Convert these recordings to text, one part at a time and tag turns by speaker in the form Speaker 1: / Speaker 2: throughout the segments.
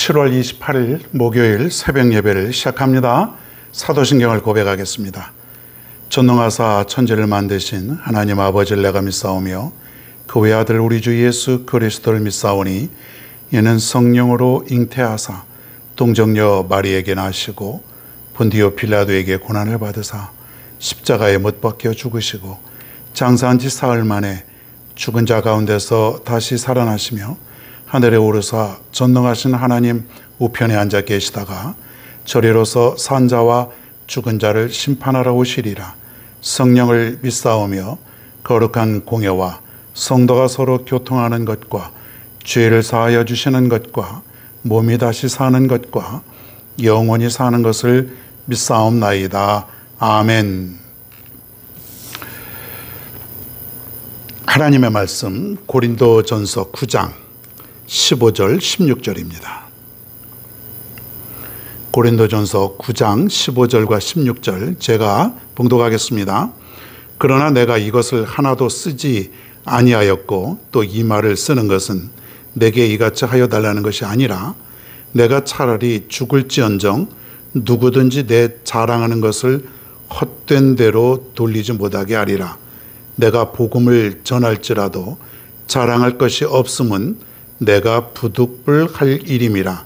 Speaker 1: 7월 28일 목요일 새벽 예배를 시작합니다. 사도신경을 고백하겠습니다. 전능하사 천지를 만드신 하나님 아버지를 내가 믿사오며 그 외아들 우리 주 예수 그리스도를 믿사오니 이는 성령으로 잉태하사 동정녀 마리에게 나시고 본디오 빌라도에게 고난을 받으사 십자가에 못 박혀 죽으시고 장사한 지 사흘 만에 죽은 자 가운데서 다시 살아나시며 하늘에 오르사 전능하신 하나님 우편에 앉아 계시다가 저리로서 산자와 죽은 자를 심판하러 오시리라. 성령을 믿사오며 거룩한 공예와 성도가 서로 교통하는 것과 죄를 사하여 주시는 것과 몸이 다시 사는 것과 영원히 사는 것을 믿사옵나이다. 아멘. 하나님의 말씀 고린도전서 9장 15절 16절입니다. 고린도전서 9장 15절과 16절 제가 봉독하겠습니다. 그러나 내가 이것을 하나도 쓰지 아니하였고 또 이 말을 쓰는 것은 내게 이같이 하여 달라는 것이 아니라 내가 차라리 죽을지언정 누구든지 내 자랑하는 것을 헛된 대로 돌리지 못하게 하리라. 내가 복음을 전할지라도 자랑할 것이 없음은 내가 부득불할 일임이라.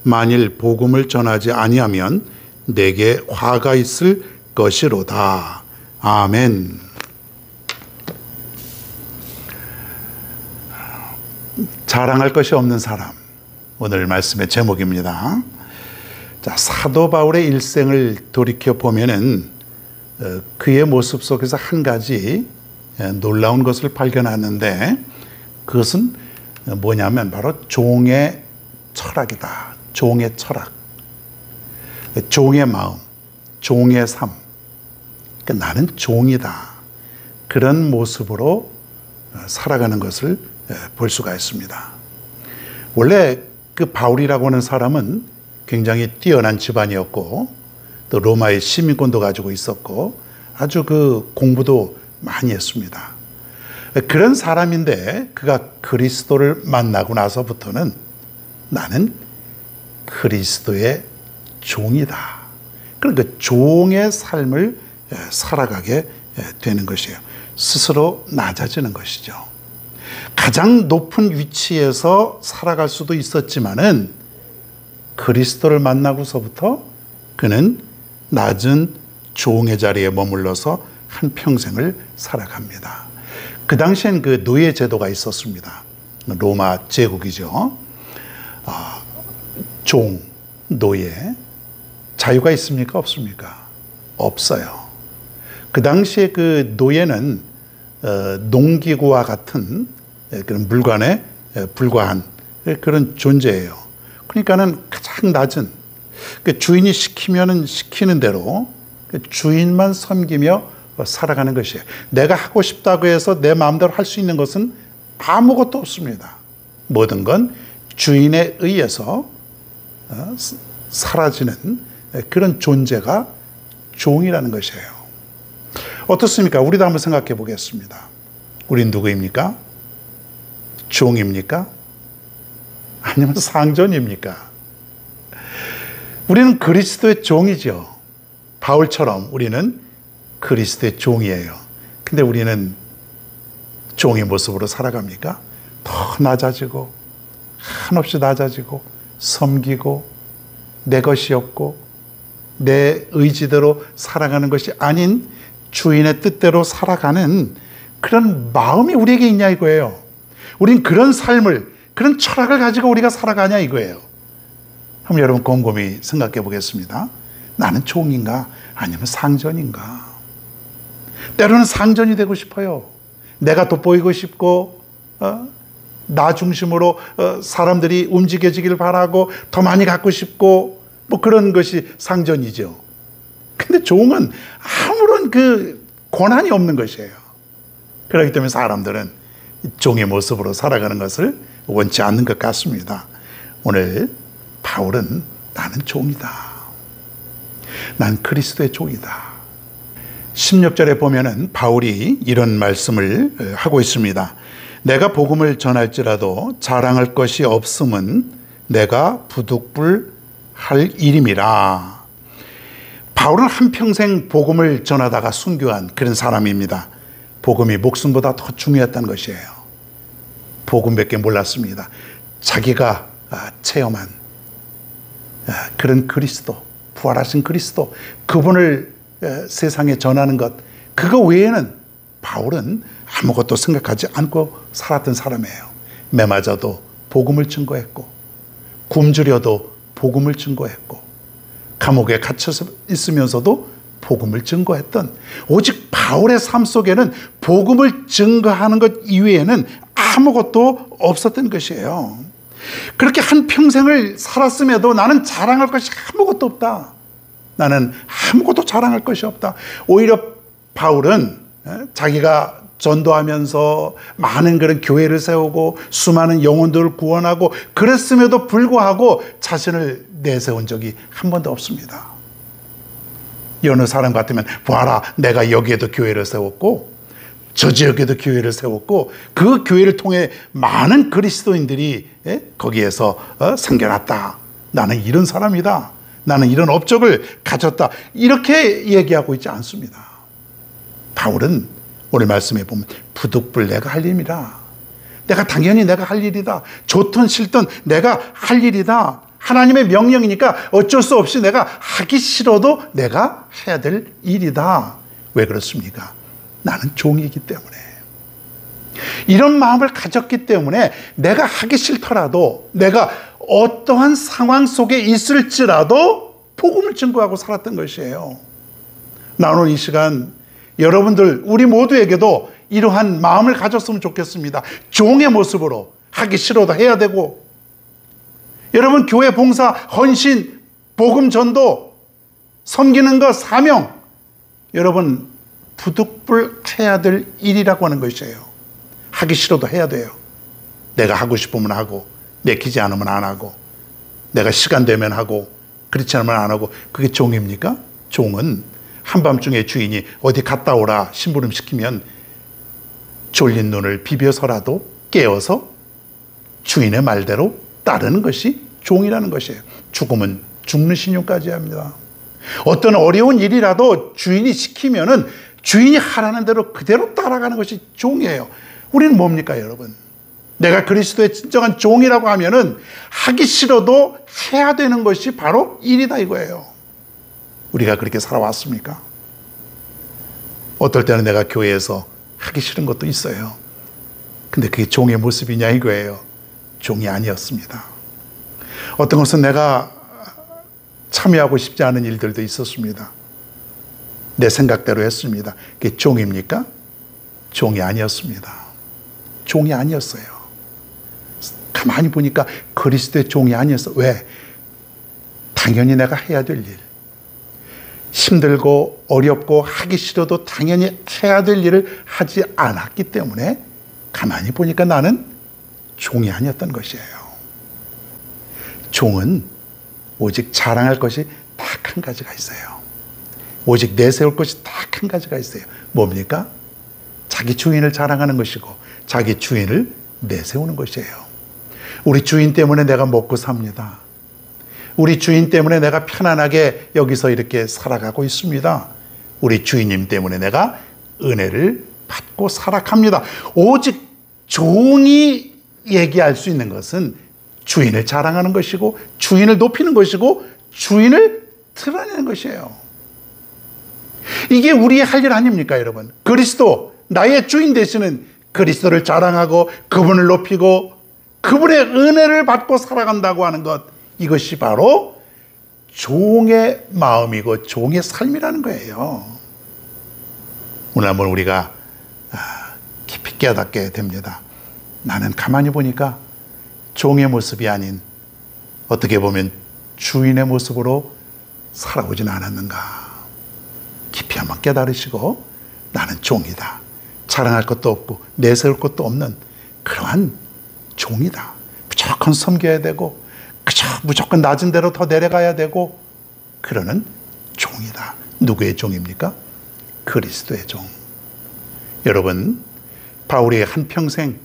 Speaker 1: 만일 복음을 전하지 아니하면 내게 화가 있을 것이로다. 아멘. 자랑할 것이 없는 사람, 오늘 말씀의 제목입니다. 자, 사도 바울의 일생을 돌이켜 보면은 그의 모습 속에서 한 가지 놀라운 것을 발견하는데 그것은 뭐냐면 바로 종의 철학이다. 종의 철학, 종의 마음, 종의 삶. 그러니까 나는 종이다. 그런 모습으로 살아가는 것을 볼 수가 있습니다. 원래 그 바울이라고 하는 사람은 굉장히 뛰어난 집안이었고 또 로마의 시민권도 가지고 있었고 아주 그 공부도 많이 했습니다. 그런 사람인데 그가 그리스도를 만나고 나서부터는 나는 그리스도의 종이다. 그러니까 종의 삶을 살아가게 되는 것이에요. 스스로 낮아지는 것이죠. 가장 높은 위치에서 살아갈 수도 있었지만은 그리스도를 만나고서부터 그는 낮은 종의 자리에 머물러서 한 평생을 살아갑니다. 그 당시엔 그 노예 제도가 있었습니다. 로마 제국이죠. 종, 노예, 자유가 있습니까? 없습니까? 없어요. 그 당시에 그 노예는 농기구와 같은 그런 물건에 불과한 그런 존재예요. 그러니까는 가장 낮은 주인이 시키면은 시키는 대로 주인만 섬기며 살아가는 것이에요. 내가 하고 싶다고 해서 내 마음대로 할 수 있는 것은 아무것도 없습니다. 모든 건 주인에 의해서 사라지는 그런 존재가 종이라는 것이에요. 어떻습니까? 우리도 한번 생각해 보겠습니다. 우린 누구입니까? 종입니까? 아니면 상전입니까? 우리는 그리스도의 종이죠. 바울처럼 우리는 그리스도의 종이에요. 근데 우리는 종의 모습으로 살아갑니까? 더 낮아지고 한없이 낮아지고 섬기고 내 것이 없고 내 의지대로 살아가는 것이 아닌 주인의 뜻대로 살아가는 그런 마음이 우리에게 있냐 이거예요. 우린 그런 삶을, 그런 철학을 가지고 우리가 살아가냐 이거예요. 한번 여러분 곰곰이 생각해 보겠습니다. 나는 종인가 아니면 상전인가? 때로는 상전이 되고 싶어요. 내가 돋보이고 싶고 나 중심으로 사람들이 움직여지길 바라고 더 많이 갖고 싶고 뭐 그런 것이 상전이죠. 근데 종은 아무런 그 권한이 없는 것이에요. 그렇기 때문에 사람들은 종의 모습으로 살아가는 것을 원치 않는 것 같습니다. 오늘 바울은 나는 종이다. 난 그리스도의 종이다. 16절에 보면은 바울이 이런 말씀을 하고 있습니다. 내가 복음을 전할지라도 자랑할 것이 없음은 내가 부득불 할 일임이라. 바울은 한평생 복음을 전하다가 순교한 그런 사람입니다. 복음이 목숨보다 더 중요했던 것이에요. 복음밖에 몰랐습니다. 자기가 체험한 그런 그리스도, 부활하신 그리스도, 그분을 세상에 전하는 것, 그거 외에는 바울은 아무것도 생각하지 않고 살았던 사람이에요. 매 맞아도 복음을 증거했고, 굶주려도 복음을 증거했고, 감옥에 갇혀서 있으면서도 복음을 증거했던, 오직 바울의 삶 속에는 복음을 증거하는 것 이외에는 아무것도 없었던 것이에요. 그렇게 한 평생을 살았음에도 나는 자랑할 것이 아무것도 없다. 나는 아무것도 자랑할 것이 없다. 오히려 바울은 자기가 전도하면서 많은 그런 교회를 세우고 수많은 영혼들을 구원하고 그랬음에도 불구하고 자신을 내세운 적이 한 번도 없습니다. 어느 사람 같으면 보아라, 내가 여기에도 교회를 세웠고 저 지역에도 교회를 세웠고 그 교회를 통해 많은 그리스도인들이 거기에서 생겨났다. 나는 이런 사람이다. 나는 이런 업적을 가졌다. 이렇게 얘기하고 있지 않습니다. 바울은 오늘 말씀에 보면 부득불 내가 할 일이라. 당연히 내가 할 일이다. 좋든 싫든 내가 할 일이다. 하나님의 명령이니까 어쩔 수 없이 내가 하기 싫어도 내가 해야 될 일이다. 왜 그렇습니까? 나는 종이기 때문에. 이런 마음을 가졌기 때문에 내가 하기 싫더라도, 내가 어떠한 상황 속에 있을지라도 복음을 증거하고 살았던 것이에요. 나 오늘 이 시간 여러분들, 우리 모두에게도 이러한 마음을 가졌으면 좋겠습니다. 종의 모습으로 하기 싫어도 해야 되고, 여러분 교회 봉사, 헌신, 복음 전도, 섬기는 것, 사명, 여러분 부득불 해야 될 일이라고 하는 것이에요. 하기 싫어도 해야 돼요. 내가 하고 싶으면 하고, 내키지 않으면 안 하고, 내가 시간 되면 하고, 그렇지 않으면 안 하고. 그게 종입니까? 종은 한밤중에 주인이 어디 갔다 오라 심부름 시키면 졸린 눈을 비벼서라도 깨어서 주인의 말대로 따르는 것이 종이라는 것이에요. 죽으면 죽는 신용까지 합니다. 어떤 어려운 일이라도 주인이 시키면은 주인이 하라는 대로 그대로 따라가는 것이 종이에요. 우리는 뭡니까, 여러분? 내가 그리스도의 진정한 종이라고 하면은 하기 싫어도 해야 되는 것이 바로 일이다 이거예요. 우리가 그렇게 살아왔습니까? 어떨 때는 내가 교회에서 하기 싫은 것도 있어요. 근데 그게 종의 모습이냐 이거예요. 종이 아니었습니다. 어떤 것은 내가 참여하고 싶지 않은 일들도 있었습니다. 내 생각대로 했습니다. 그게 종입니까? 종이 아니었습니다. 종이 아니었어요. 가만히 보니까 그리스도의 종이 아니었어. 왜? 당연히 내가 해야 될 일, 힘들고 어렵고 하기 싫어도 당연히 해야 될 일을 하지 않았기 때문에 가만히 보니까 나는 종이 아니었던 것이에요. 종은 오직 자랑할 것이 딱 한 가지가 있어요. 오직 내세울 것이 딱 한 가지가 있어요. 뭡니까? 자기 주인을 자랑하는 것이고 자기 주인을 내세우는 것이에요. 우리 주인 때문에 내가 먹고 삽니다. 우리 주인 때문에 내가 편안하게 여기서 이렇게 살아가고 있습니다. 우리 주인님 때문에 내가 은혜를 받고 살아갑니다. 오직 종이 얘기할 수 있는 것은 주인을 자랑하는 것이고 주인을 높이는 것이고 주인을 드러내는 것이에요. 이게 우리의 할 일 아닙니까, 여러분? 그리스도, 나의 주인 되시는 그리스도를 자랑하고 그분을 높이고 그분의 은혜를 받고 살아간다고 하는 것, 이것이 바로 종의 마음이고 종의 삶이라는 거예요. 오늘 한번 우리가 깊이 깨닫게 됩니다. 나는 가만히 보니까 종의 모습이 아닌 어떻게 보면 주인의 모습으로 살아오진 않았는가. 깊이 한번 깨달으시고 나는 종이다. 자랑할 것도 없고 내세울 것도 없는 그러한 종이다. 무조건 섬겨야 되고 무조건 낮은 데로 더 내려가야 되고 그러는 종이다. 누구의 종입니까? 그리스도의 종. 여러분, 바울이 한평생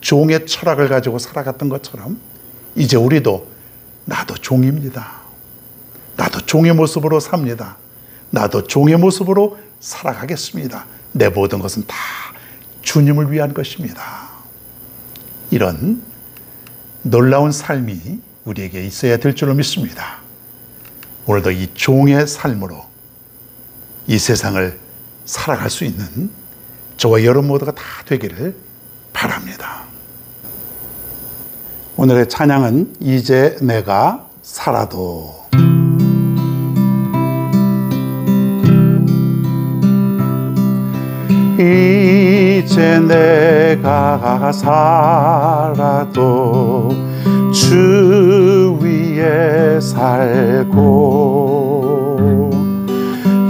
Speaker 1: 종의 철학을 가지고 살아갔던 것처럼 이제 우리도 나도 종입니다. 나도 종의 모습으로 삽니다. 나도 종의 모습으로 살아가겠습니다. 내 모든 것은 다 주님을 위한 것입니다. 이런 놀라운 삶이 우리에게 있어야 될 줄로 믿습니다. 오늘도 이 종의 삶으로 이 세상을 살아갈 수 있는 저와 여러분 모두가 다 되기를 바랍니다. 오늘의 찬양은 이제 내가 살아도. 이제 내가 살아도 주 위에 살고,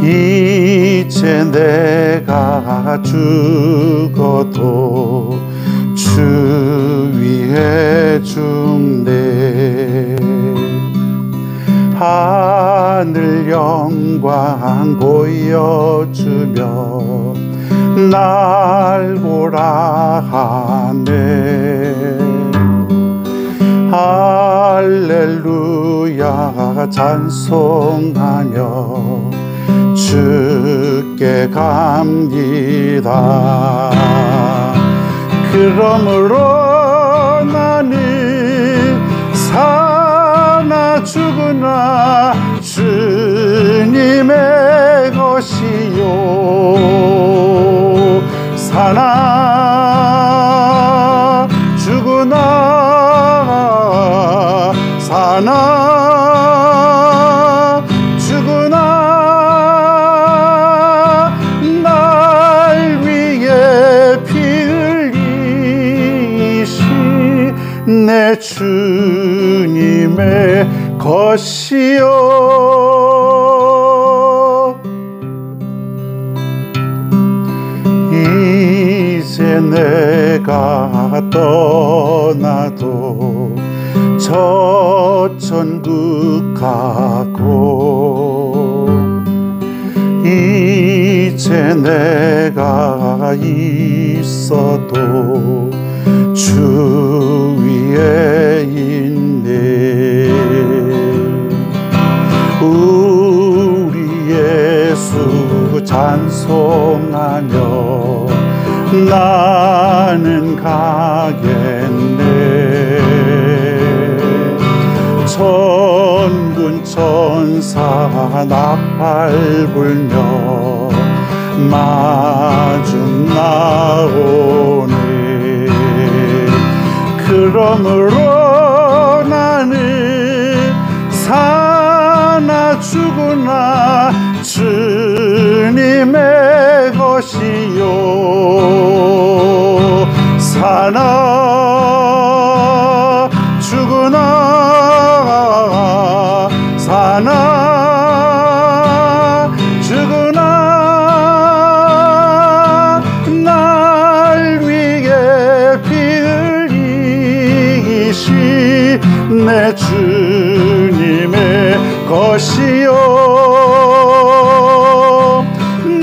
Speaker 1: 이제 내가 죽어도 주 위에 죽네. 하늘 영광 보여주며 날 보라 하네. 할렐루야 찬송하며 주께 갑니다. 그러므로 나는 사나 죽으나 주님의 것이요, 사나 죽으나 사나 죽으나 날 위해 피 흘리신 내 주님의 것이요. 이제 내가 떠나도 저 천국 가고, 이제 내가 있어도 주 위에 있네. 우리 예수 찬송하며 나는 가겠네. 천군 천사 나팔 불며 마중 나오네. 그러므로 나는 사나 죽으나 주님의 것이요, 사나 죽으나 사나 죽으나 날 위해 피 흘리신 내 주님의 것이요,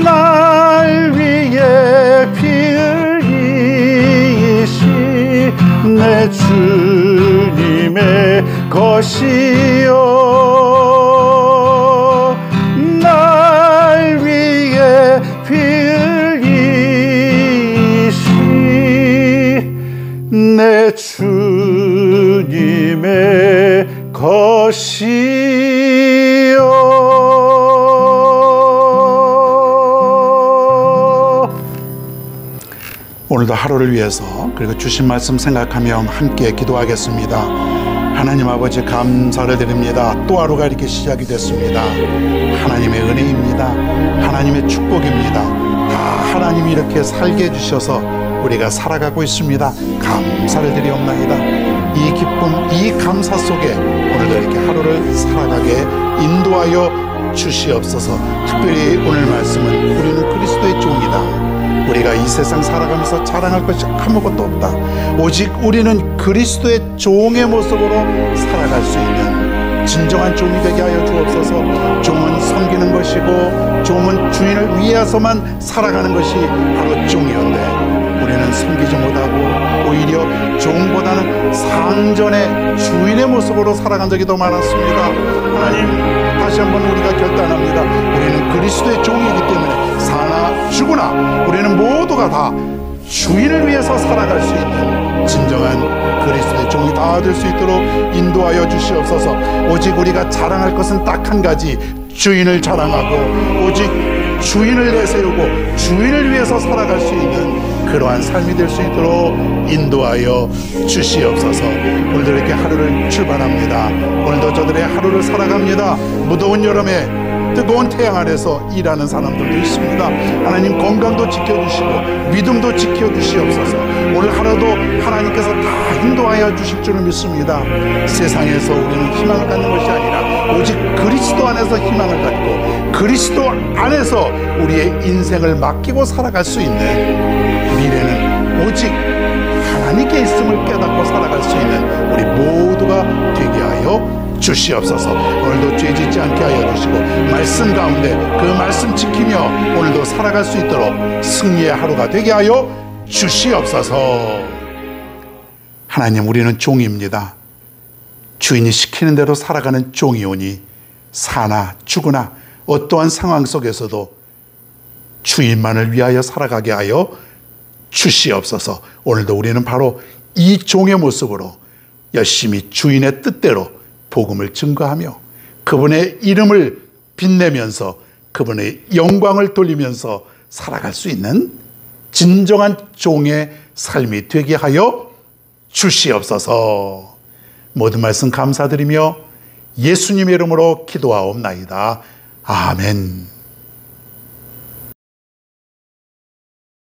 Speaker 1: 날 위해 피 흘리신 내 주님의 것이요, 날 위해 피 흘리신 내 주님의 것이요. 오늘도 하루를 위해서 그리고 주신 말씀 생각하며 함께 기도하겠습니다. 하나님 아버지 감사를 드립니다. 또 하루가 이렇게 시작이 됐습니다. 하나님의 은혜입니다. 하나님의 축복입니다. 다 하나님이 이렇게 살게 해주셔서 우리가 살아가고 있습니다. 감사를 드리옵나이다. 이 기쁨, 이 감사 속에 오늘도 이렇게 하루를 살아가게 인도하여 주시옵소서. 특별히 오늘 말씀은 우리는 그리스도의 종이다. 우리가 이 세상 살아가면서 자랑할 것이 아무것도 없다. 오직 우리는 그리스도의 종의 모습으로 살아갈 수 있는 진정한 종이 되게 하여 주옵소서. 종은 섬기는 것이고 종은 주인을 위해서만 살아가는 것이 바로 종이었네. 우리는 섬기지 못하고 오히려 종보다는 상전의 주인의 모습으로 살아간 적이 더 많았습니다. 하나님, 다시 한번 우리가 결단합니다. 우리는 그리스도의 종이기 때문에 사나 죽으나 우리는 모두가 다 주인을 위해서 살아갈 수 있는 진정한 그리스도의 종이 다 될 수 있도록 인도하여 주시옵소서. 오직 우리가 자랑할 것은 딱 한 가지, 주인을 자랑하고 오직 주인을 내세우고 주인을 위해서 살아갈 수 있는 그러한 삶이 될 수 있도록 인도하여 주시옵소서. 오늘도 이렇게 하루를 출발합니다. 오늘도 저들의 하루를 살아갑니다. 무더운 여름에 뜨거운 태양 아래서 일하는 사람들도 있습니다. 하나님, 건강도 지켜주시고 믿음도 지켜주시옵소서. 오늘 하루도 하나님께서 다 인도하여 주실 줄을 믿습니다. 세상에서 우리는 희망을 갖는 것이 아니라 오직 그리스도 안에서 희망을 갖고 그리스도 안에서 우리의 인생을 맡기고 살아갈 수 있는 미래는 오직 하나님께 있음을 깨닫고 살아갈 수 있는 우리 모두가 되게 하여 주시옵소서. 오늘도 죄 짓지 않게 하여 주시고 말씀 가운데 그 말씀 지키며 오늘도 살아갈 수 있도록 승리의 하루가 되게 하여 주시옵소서. 하나님, 우리는 종입니다. 주인이 시키는 대로 살아가는 종이오니 사나 죽으나 어떠한 상황 속에서도 주인만을 위하여 살아가게 하여 주시옵소서. 오늘도 우리는 바로 이 종의 모습으로 열심히 주인의 뜻대로 복음을 증거하며 그분의 이름을 빛내면서 그분의 영광을 돌리면서 살아갈 수 있는 진정한 종의 삶이 되게 하여 주시옵소서. 모든 말씀 감사드리며 예수님의 이름으로 기도하옵나이다. 아멘.